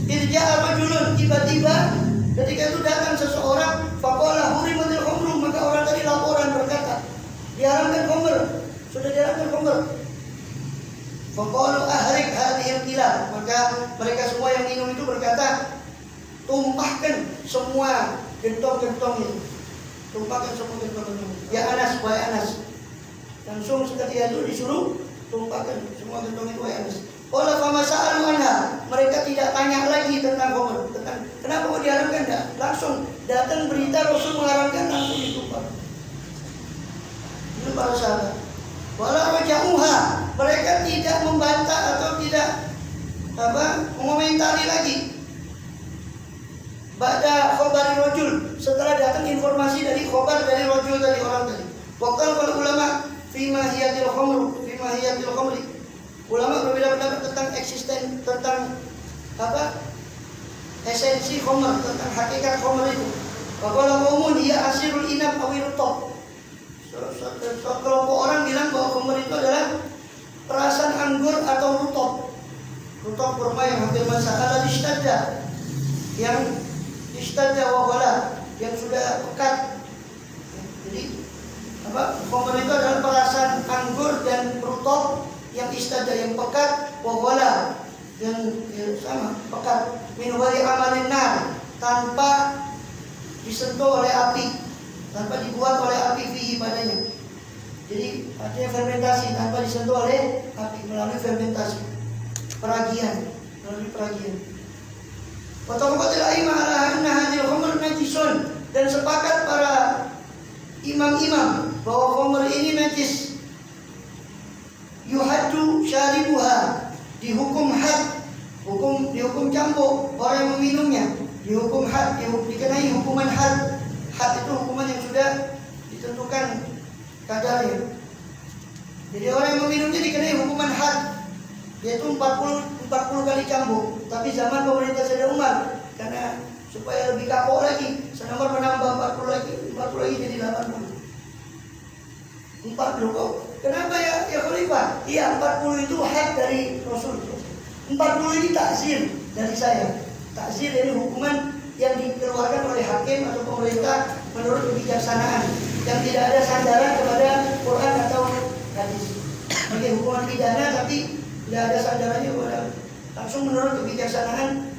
Irja'a rajulun, tiba-tiba ketika itu datang seseorang, faqala hurimatil khamru, maka orang tadi laporan berkata, diharamkan khamr, sudah diharamkan khamr. Faqalu ahrik hadhil kilab, maka mereka semua yang minum itu berkata, tumpahkan semua gentong-gentong itu. Tumpahkan semua gentong-gentong itu. Ya Anas, wahai Anas. Langsung ketika itu disuruh tumpahkan semua gentong itu, wahai Anas. Qala fama sa'alu anha, mereka tidak tanya lagi tentang khamr, tentang kenapa kok diharamkan, enggak. Langsung datang berita Rasul mengharamkan, langsung ditumpah. Itu para sahabat. Wala raja'uha, mereka tidak membantah atau tidak mengomentari lagi. Ba'da khabari rajul, setelah datang informasi dari khabar dari rajul, dari orang tadi. Waqal para ulama fi mahiyatil khamri. Ulama berbeda pendapat tentang tentang esensi khamr, tentang hakikat khamr itu. Qala qaumun hiya asirul inab aw rutab. Kelompok orang bilang bahwa khamr itu adalah perasan anggur atau rutab. Rutab kurma yang hampir masalah istadda, yang istadda wa wala, yang sudah pekat. Jadi khamr itu adalah perasan anggur dan rutab yang istada, yang pekat, wawala, yang sama pekat, min wali amalin nar, tanpa disentuh oleh api, tanpa dibuat oleh api fihi padanya. Jadi artinya fermentasi, tanpa disentuh oleh api, melalui fermentasi, melalui peragian. Watafaqatil a'immah ala anna hadhil khamr najisun, dan sepakat para imam-imam bahwa khamr ini najis. Yuhaddu syaribuha, dihukum had, dihukum cambuk orang yang meminumnya, dihukum had, dikenai hukuman had. Had itu hukuman yang sudah ditentukan kadarnya. Jadi orang yang meminumnya dikenai hukuman had, yaitu 40 kali cambuk. Tapi zaman pemerintah Sayyidina Umar, karena supaya lebih kapok lagi, Sayyidina Umar menambah 40 lagi jadi 80. 40 kok. Kenapa ya Khalifah? Iya, 40 itu had dari Rasul. 40 ini takzir dari saya. Takzir dari hukuman yang dikeluarkan oleh hakim atau pemerintah menurut kebijaksanaan, yang tidak ada sandaran kepada Quran atau hadis. Bagi hukuman pidana tapi tidak ada sandarannya kepada, langsung menurut kebijaksanaan,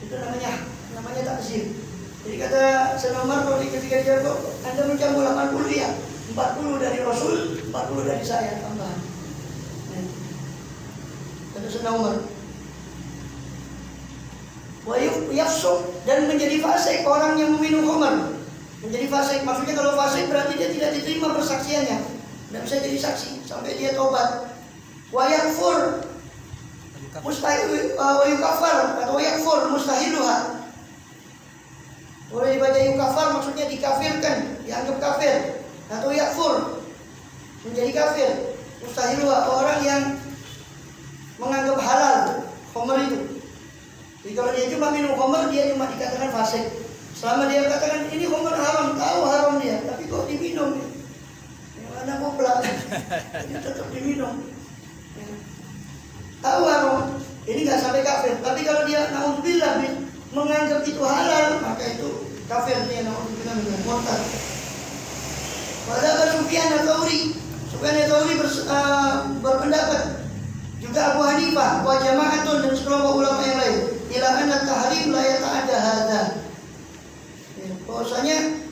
itu namanya takzir. Jadi kata Sayyidina Umar ketika dia kok Anda mencambuk 80 ya, 40 dari Rasul, 40 dari saya tambahan. Kata Sayyidina Umar. Wa yafsuq, dan menjadi fasik orang yang meminum khamr. Menjadi fasik, maksudnya kalau fasik berarti dia tidak diterima persaksiannya, tidak bisa jadi saksi sampai dia tobat. Wa yakfur mustahil, wa yukafar atau yakfur mustahiluha. Boleh dibaca yukafar, maksudnya dikafirkan, dianggap kafir, atau yakfur, menjadi kafir. Mustahiluha, orang orang yang menganggap halal khamr itu. Jadi kalau dia cuma minum khamr, dia cuma dikatakan fasik. Selama dia katakan ini khamr haram, tahu haram dia, tapi kok diminum? Yang mana goblok? Dia tetap diminum. Ya. Tahu haram, ini nggak sampai kafir. Tapi kalau dia naudzubillah menganggap itu halal, maka itu kafir, dia naudzubillah dengan murtad. Pada Sufyan Ats-Tsauri berpendapat, juga Abu Hanifah wa jama'atun dan sekelompok ulama yang lain, ila anna tahrim la yata'adda hadza. Ya, bahwasanya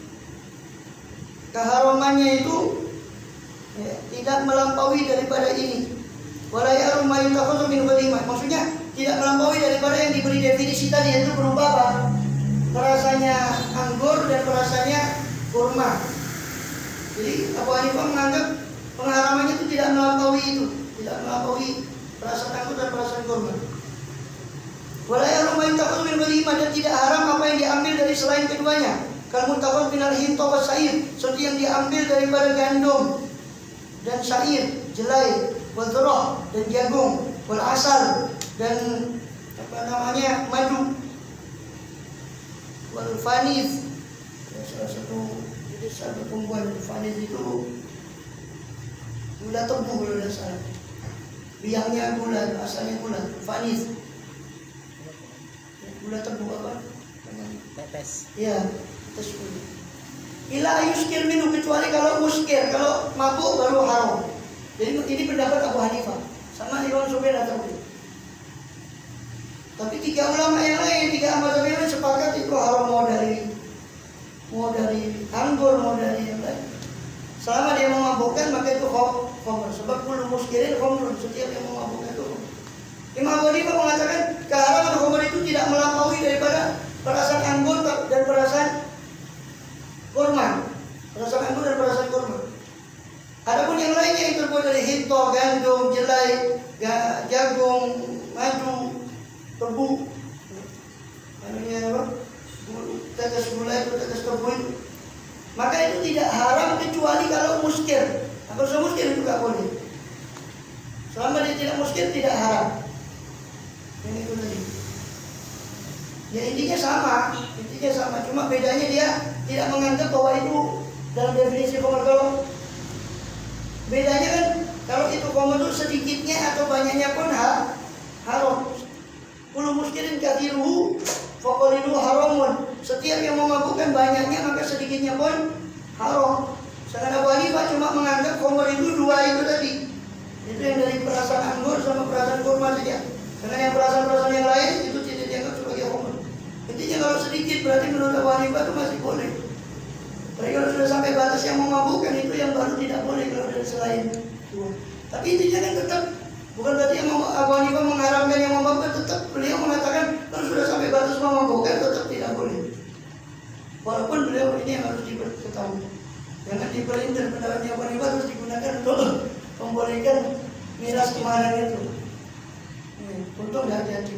keharamannya itu ya, tidak melampaui daripada ini. Wala ya'rum ma yutakhadhu min ghalimah. Maksudnya tidak melampaui daripada yang diberi definisi tadi, yaitu berupa apa? Perasanya anggur dan perasanya kurma. Jadi Abu Hanifah menganggap pengharamannya itu tidak melampaui itu, tidak melampaui perasaan anggur dan perasaan kurma. Wala ya'rum ma yutakhadhu min ghalimah, dan tidak haram apa yang diambil dari selain keduanya. Kal mutakhadh min al-hinta was sa'ir, seperti yang diambil daripada gandum dan syair, jelai, wal dhurah dan jagung, wal asal dan madu, wal fanis. Salah satu jenis tumbuhan fanis itu gula tebu kalau tidak salah. Biangnya gula, asalnya gula, fanis. Gula tebu apa? Tetes. Iya, tetes gula. Ila yuskir minum, kecuali kalau muskir, kalau mabuk baru haram. Jadi ini pendapat Abu Hanifah sama Imam Sufyan Ats-Tsauri. Tapi tiga ulama yang lain, tiga mazhab yang lain sepakat itu haram, mau dari anggur, mau dari yang lain. Selama dia memabukkan maka itu khamr. Sebab kullu muskirin khamr, setiap yang memabukkan itu. Imam Abu Hanifah mengatakan keharaman khamr itu tidak melampaui daripada perasaan anggur dan perasaan kurma. Perasaan anggur dan perasaan kurma. Adapun yang lainnya yang terbuat dari hinta, gandum, jelai, jagung, madu, tebu, tetes gula itu, tetes tebu itu, maka itu tidak haram kecuali kalau muskir. Kalau sudah muskir itu tidak boleh. Selama dia tidak muskir tidak haram. Yang itu tadi. Ya intinya sama, cuma bedanya dia tidak menganggap bahwa itu dalam definisi khamr. Kalau bedanya kan, kalau itu khamr itu sedikitnya atau banyaknya pun haram. Kullu muskirin kathiruhu faqaliluhu haramun. Setiap yang memabukkan banyaknya maka sedikitnya pun haram. Sedangkan Abu Hanifah cuma menganggap khamr itu dua itu tadi. Itu yang dari perasaan anggur sama perasaan kurma saja. Sedangkan yang perasaan yang lain itu tidak dianggap sebagai khamr. Intinya kalau sedikit berarti menurut Abu Hanifah itu masih boleh. Tapi kalau sudah sampai batas yang memabukkan itu yang baru tidak boleh kalau dari selain itu. Tapi intinya kan tetap, bukan berarti yang Abu Hanifah mengharamkan yang memabukkan, tetap beliau mengatakan kalau sudah sampai batas memabukkan tetap tidak boleh. Walaupun beliau ini yang harus diketahui, jangan diperindah pendapatnya Abu Hanifah terus digunakan untuk membolehkan miras kemarin itu. Untung tidak hati-hati.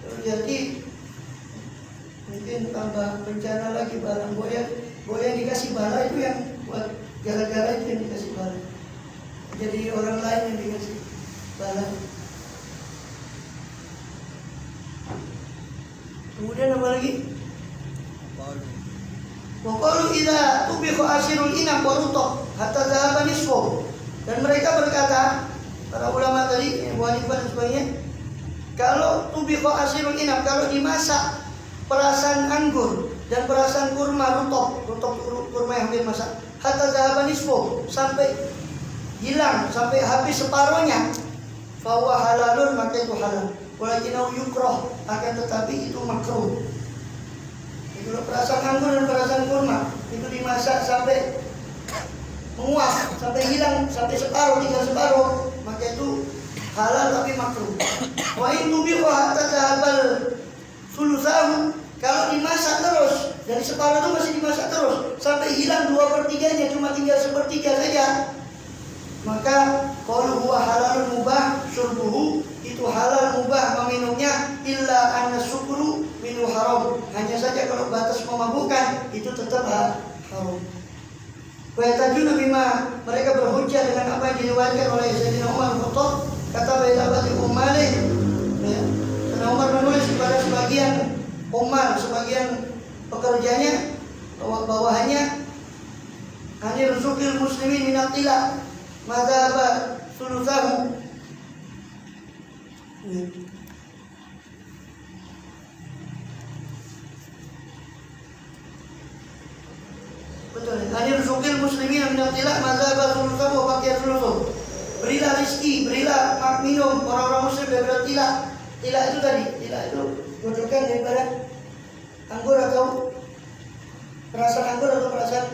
Kalau jadi mungkin tambah bencana lagi, barang boya dikasih bala itu yang buat gara-gara itu yang dikasih bala. Jadi orang lain yang dikasih bala. Kemudian apa lagi? Waqalu idza tubiqa asirul inam wa rutab hatta dhahaba nisfu. Dan mereka berkata, para ulama tadi, Abu Hanifah dan sebagainya, kalau tubiqa asirul inam, kalau dimasak perasan anggur dan perasan kurma rutab kurma yang hampir masak, hatta dhahaba nisfu, sampai hilang, sampai habis separohnya, fa huwa halalun, maka itu halal. Walakinau yukrah, akan tetapi itu makruh. Kalau perasan anggur dan perasan kurma itu dimasak sampai menguap, sampai hilang, sampai separuh, tinggal separuh, maka itu halal tapi makruh. Wa in tubiqa hatta dhahabal sulusahu, kalau dimasak terus, dari separuh itu masih dimasak terus sampai hilang 2/3-nya, cuma tinggal 1/3 saja, maka qalu huwa halalun mubah syurbuhu, itu halal mubah meminumnya, illa anna sukru minhu haram, hanya saja kalau batas memabukkan itu tetap haram. Wayatajuna bima, mereka berhujjah dengan apa yang diriwayatkan oleh Sayyidina Umar bin Khattab. Kata Bailabati Ummalih, ya, Sayyidina Umar menulis kepada sebagian Umar, sebagian pekerjanya, bawahannya, anir sukil muslimin minat tila madhaba sulusahu. Betul. Anir sukil muslimin minat tila madhaba sulusahu wa baqiyat sulusuh. Berilah rizki, berilah minum orang-orang muslim daripada tila. Tila itu tadi, tila itu butuhkan daripada anggur atau perasan anggur atau perasan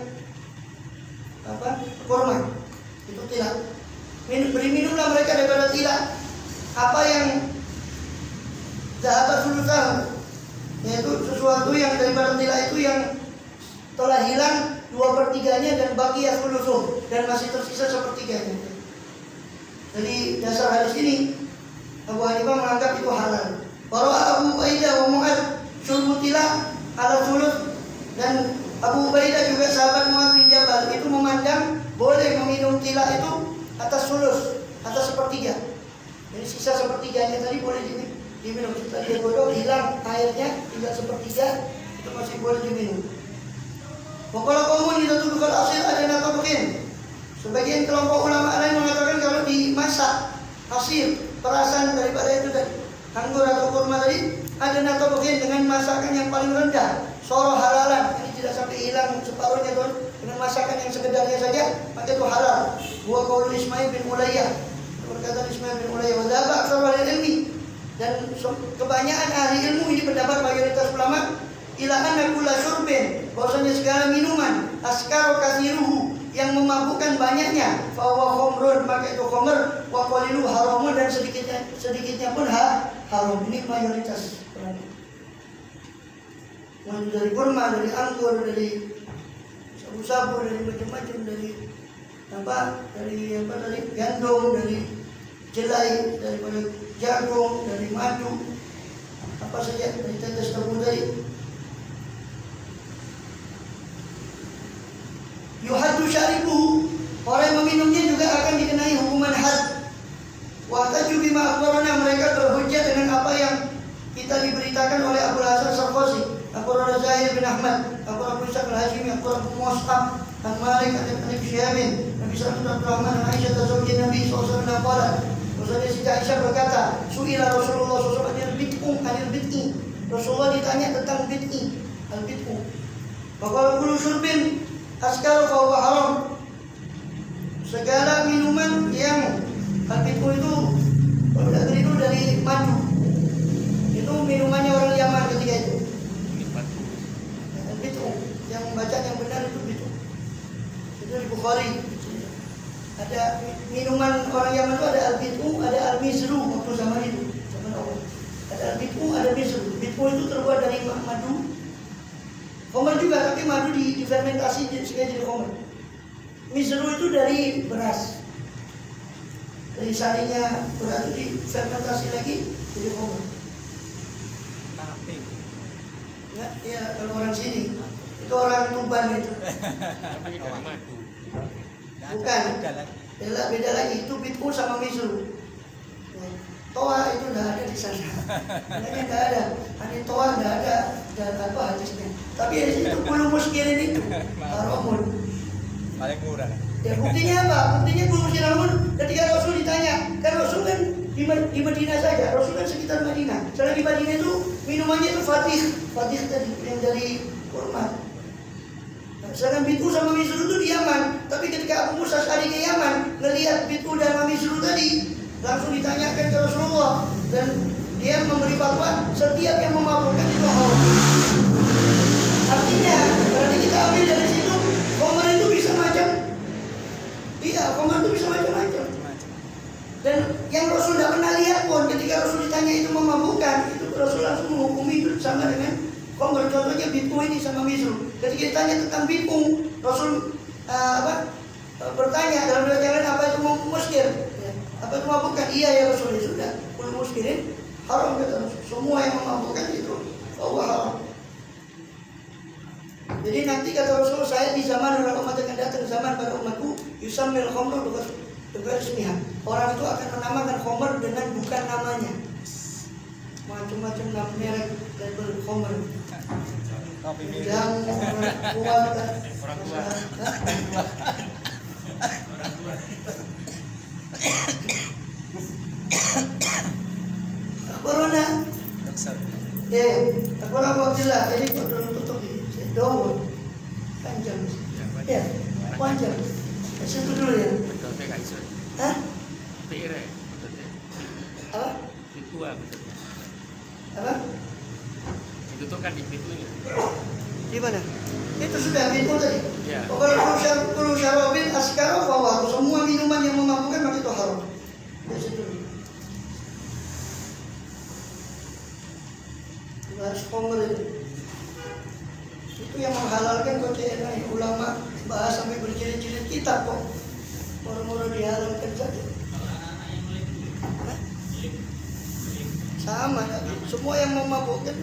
apa? Kurma. Itu tila. Beri minumlah mereka daripada tila. Apa yang zahabat sulusahu, yaitu sesuatu yang daripada tila itu yang telah hilang 2/3-nya dan baqiyat sulusuh, dan masih tersisa 1/3-nya. Jadi dasar hadis ini Abu Hanifah menganggap itu halal. Para Abu Ubaidah wa Mu'ad syurmutila ala sulus, dan Abu Ubaidah juga sahabat Mu'ad bin Jabal itu memandang boleh meminum tila itu atas sulus, atas 1/3. Jadi sisa 1/3-nya tadi boleh diminum. Setelah dia godok hilang airnya, tinggal 1/3, itu masih boleh diminum. Pokoknya komun itu tuh kalau hasil ada atau mungkin. Sebagian kelompok ulama lain mengatakan kalau dimasak hasil perasan daripada itu tadi, anggur atau kurma tadi, ada atau mungkin dengan masakan yang paling rendah, soro halalan, ini tidak sampai hilang separuhnya tuh, dengan masakan yang sekedarnya saja, maka itu halal. Buah qaul Ismail bin Ulayyah, perkataan Ismail bin Ulayyah, wa dzaba aktsarul ilmi, dan kebanyakan ahli ilmu ini pendapat mayoritas ulama, ila anna kulla syurbin, bahwasanya segala minuman askar kathiruhu, yang memabukkan banyaknya, fa huwa khamrun, maka itu khamr, wa qalilu haramun, dan sedikitnya pun haram. Ini mayoritas ulama. Dari kurma, dari anggur, dari sabu-sabu, dari macam-macam, dari gandum, dari jelai, daripada jagung, dari madu, apa saja, dari tetes tepung tadi. Yuhaddu syaribuhu, orang yang meminumnya juga akan dikenai hukuman had. Wa taju bima akhbarana, mereka berhujjah dengan apa yang kita diberitakan oleh Abu Hasan Sarqasi, Abu Zahir bin Ahmad, Abu Ishaq al-Hashimi, Abu Mus'ab, An Malik, An Syihabin, Nabi sallallahu alaihi wasallam, Aisyah zawjin Nabi sallallahu alaihi wasallam. Maksudnya Siti Aisyah berkata, su'ila Rasulullah sallallahu alaihi wasallam anil bid'i. Rasulullah ditanya tentang bid'i, al-bid'u. Faqala kullu syurbin askar fa huwa haram. Segala minuman yang al-bid'u itu dari madu. Itu minumannya orang Yaman ketika itu. Al-bid'u yang membaca yang benar itu bid'u. Itu di Bukhari. Ada minuman orang Yaman itu ada al-bid'u, ada al-mizru waktu zaman itu, zaman awal. Ada al-bid'u, ada mizru. Bid'u itu terbuat dari madu. Khamr juga, tapi madu difermentasi sehingga jadi khamr. Mizru itu dari beras. Dari sarinya beras itu difermentasi lagi jadi khamr. Ya, kalau orang sini itu orang Tuban itu. Bukan, beda lagi. Itu bid'u sama mizru. Toa itu tidak ada di sana. Sebenarnya tidak ada. Ani toa tidak ada apa hadisnya. Tapi di situ bulu muskirin itu haramun. Paling murah. Ya buktinya apa? Buktinya bulu muskirin haramun. Ketika Rasul ditanya, kan Rasul kan di Madinah saja. Rasul kan sekitar Madinah. Soalnya di Madinah itu minumannya itu fatih tadi yang dari kurma. Sedangkan bid'u sama mizru itu di Yaman. Tapi ketika Abu Musa Asy'ari ke Yaman, melihat bid'u dan mizru tadi, langsung ditanyakan ke Rasulullah, dan dia memberi fatwa setiap yang memabukkan itu haram. Artinya, berarti kita ambil dari situ, khamr itu bisa macam, iya, khamr itu bisa macam-macam. Dan yang Rasul tidak pernah lihat pun, ketika Rasul ditanya itu memabukkan, itu Rasul langsung menghukumi itu sama dengan khamr. Contohnya bid'u ini sama mizru. Ketika ditanya tentang bid'u, Rasul bertanya dalam riwayat yang lain, apa itu muskir? Apa itu memabukkan? Iya ya Rasul, sudah. Kullu muskirin haram kata Rasul. Semua yang memabukkan itu Allah haram. Jadi nanti kata Rasulullah, saya di zaman orang umat akan datang zaman pada umatku yusammil khamr dengan ismiha. Orang itu akan menamakan khamr dengan bukan namanya. Macam-macam nama merek label khamr. Kopi mirip. Yang kuat Orang tua. Corona. Dokter. Aku Abdullah. Jadi kok tutup ini. Dong. Panjang. Ya, panjang. Situ dulu ya. Betulnya gak iso. Hah? Pire betulnya. Apa? Itu betulnya. Apa? Itu tuh kan di pintu ya. Di mana? Itu sudah pintu tadi. Ya. Pokoknya kalau syarabin askara bahwa semua minuman yang memabukkan maka itu haram. Di situ. Bahas khamr itu yang menghalalkan kok ulama bahas sampai berjilid-jilid kitab kok. Murah-murah dihalalkan saja. Hah? Sama, semua yang memabukkan